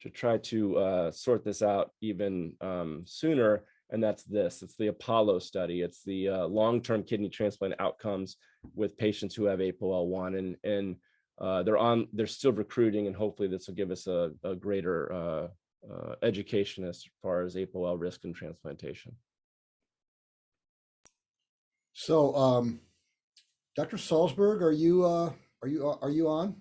to try to sort this out even sooner. And it's the Apollo study. It's the long-term kidney transplant outcomes with patients who have ApoL1, and they're still recruiting, and hopefully this will give us a greater education as far as APOL risk and transplantation. So, Dr. Salzberg, are you on?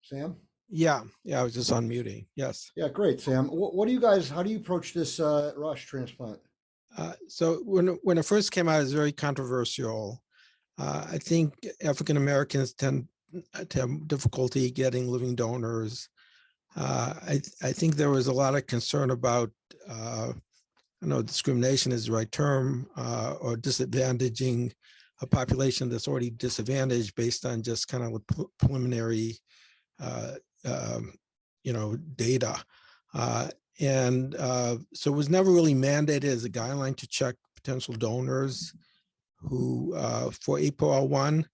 Sam? Yeah, I was just unmuting. Yes. Yeah, great, Sam. What do you guys? How do you approach this Rush transplant? So when it first came out, it was very controversial. I think African Americans tend to have difficulty getting living donors. I think there was a lot of concern about, I know discrimination is the right term, or disadvantaging a population that's already disadvantaged based on just kind of preliminary, data. So it was never really mandated as a guideline to check potential donors who for APOL1.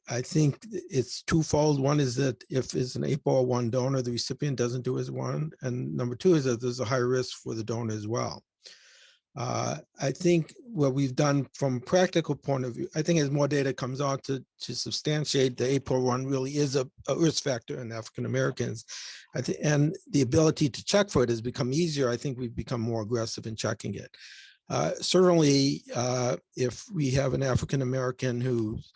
I think it's twofold. One is that if it's an APOL1 donor, the recipient doesn't do as one. And number two is that there's a high risk for the donor as well. I think what we've done from a practical point of view, I think as more data comes out to substantiate the APOL1 really is a risk factor in African Americans, and the ability to check for it has become easier. I think we've become more aggressive in checking it. Certainly, if we have an African American whose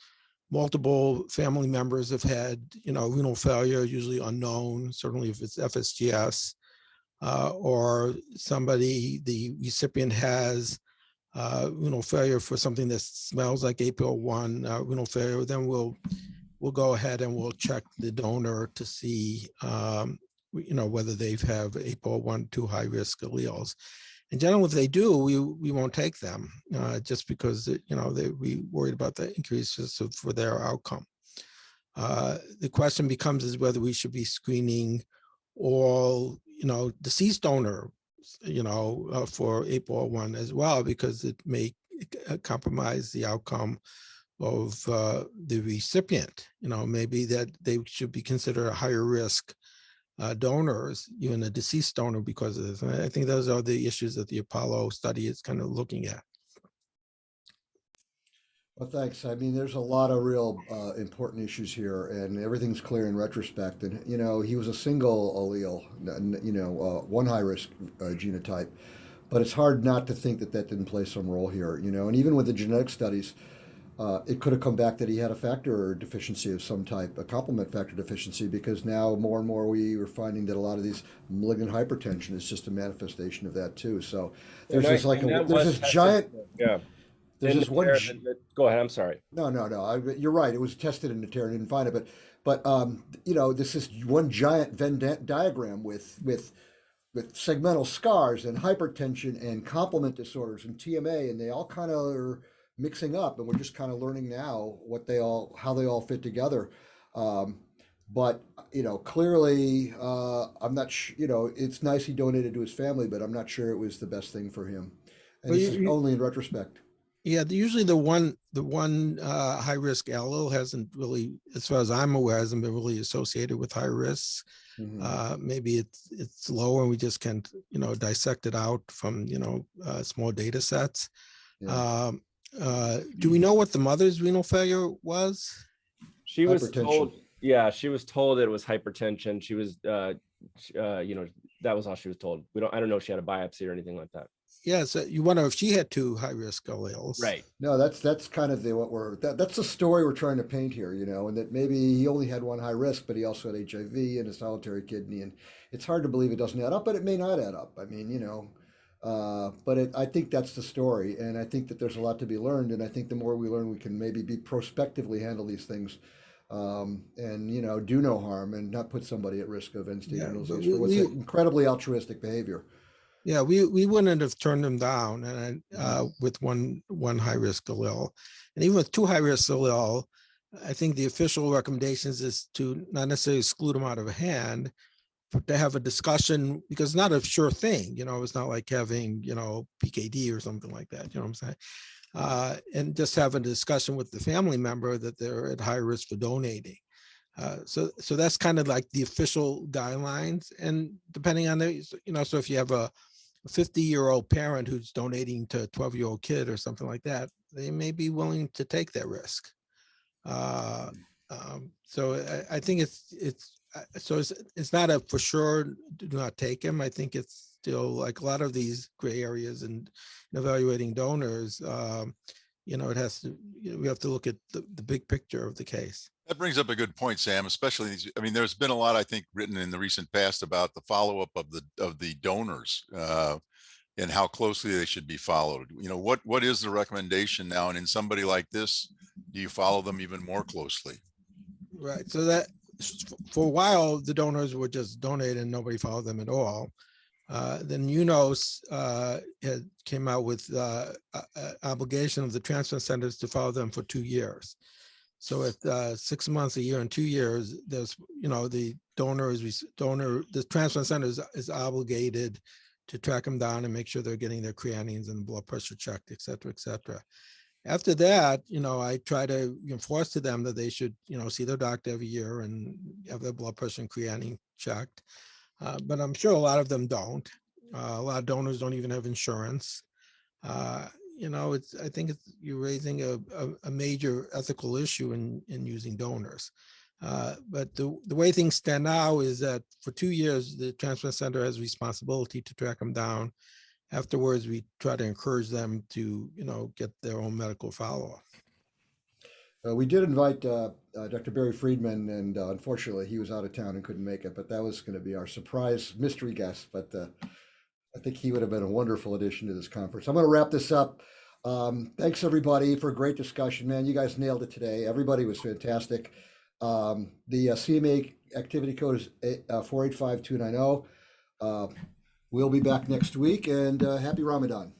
multiple family members have had, renal failure, usually unknown, certainly if it's FSGS, or the recipient has renal failure for something that smells like APOL1 renal failure, then we'll go ahead and we'll check the donor to see, whether they have APOL1 2 high risk alleles. In general, if they do, we won't take them just because we worried about the increases for their outcome. The question becomes is whether we should be screening all deceased donor for APOL1 as well, because it may compromise the outcome of the recipient. Maybe that they should be considered a higher risk donors, even a deceased donor, because of this. And I think those are the issues that the Apollo study is kind of looking at. Well, thanks. I mean, there's a lot of real important issues here, and everything's clear in retrospect. And he was a single allele, one high risk genotype, but it's hard not to think that didn't play some role here. And even with the genetic studies, it could have come back that he had a factor deficiency of some type, a complement factor deficiency, because now more and more we are finding that a lot of these malignant hypertension is just a manifestation of that too. So there's this giant. Yeah. There's this one. Go ahead. I'm sorry. No. You're right. It was tested in Natera. I didn't find it, but this is one giant Venn diagram with segmental scars and hypertension and complement disorders and TMA, and they all kind of are mixing up, and we're just kind of learning now how they all fit together. But clearly, I'm not. It's nice he donated to his family, but I'm not sure it was the best thing for him. And this is only in retrospect. Yeah, usually the one high risk allele hasn't really, as far as I'm aware, hasn't been really associated with high risk. Mm-hmm. Maybe it's lower, and we just can't dissect it out from small data sets. Yeah. Do we know what the mother's renal failure was? She was told. Yeah, she was told it was hypertension. She was, that was all she was told. I don't know if she had a biopsy or anything like that. Yeah, so you wonder if she had 2 high risk alleles. Right. No, that's kind of that's the story we're trying to paint here, and that maybe he only had 1 high risk, but he also had HIV and a solitary kidney, and it's hard to believe it doesn't add up, but it may not add up. I mean, I think that's the story, and I think that there's a lot to be learned, and I think the more we learn, we can maybe prospectively handle these things, and do no harm and not put somebody at risk of end-stage renal disease for what's incredibly altruistic behavior. Yeah, we wouldn't have turned them down, and with one high risk allele, and even with 2 high risk allele, I think the official recommendations is to not necessarily exclude them out of hand, but to have a discussion, because it's not a sure thing. It's not like having PKD or something like that. You know what I'm saying? And just have a discussion with the family member that they're at high risk for donating. So that's kind of like the official guidelines, and depending on so if you have a 50-year-old parent who's donating to a 12-year-old kid or something like that, they may be willing to take that risk. So I think it's so it's not a for sure do not take him. I think it's still like a lot of these gray areas in evaluating donors. It has to, we have to look at the big picture of the case. That brings up a good point, Sam, especially, I mean, there's been a lot, I think, written in the recent past about the follow-up of the donors and how closely they should be followed. What is the recommendation now? And in somebody like this, do you follow them even more closely? Right. So that for a while, the donors would just donate and nobody followed them at all. Then UNOS came out with obligation of the transplant centers to follow them for 2 years. So at 6 months, a year, and 2 years, there's, the the transplant center is obligated to track them down and make sure they're getting their creatinines and blood pressure checked, et cetera, et cetera. After that, I try to enforce to them that they should, see their doctor every year and have their blood pressure and creatinine checked. But I'm sure a lot of them don't. A lot of donors don't even have insurance. I think you're raising a major ethical issue in using donors. But the way things stand now is that for 2 years, the transplant center has responsibility to track them down. Afterwards, we try to encourage them to, get their own medical follow-up. We did invite Dr. Barry Friedman, and unfortunately, he was out of town and couldn't make it, but that was going to be our surprise mystery guest. But I think he would have been a wonderful addition to this conference. I'm going to wrap this up. Thanks, everybody, for a great discussion. Man, you guys nailed it today. Everybody was fantastic. The CMA activity code is 485290. We'll be back next week, and happy Ramadan.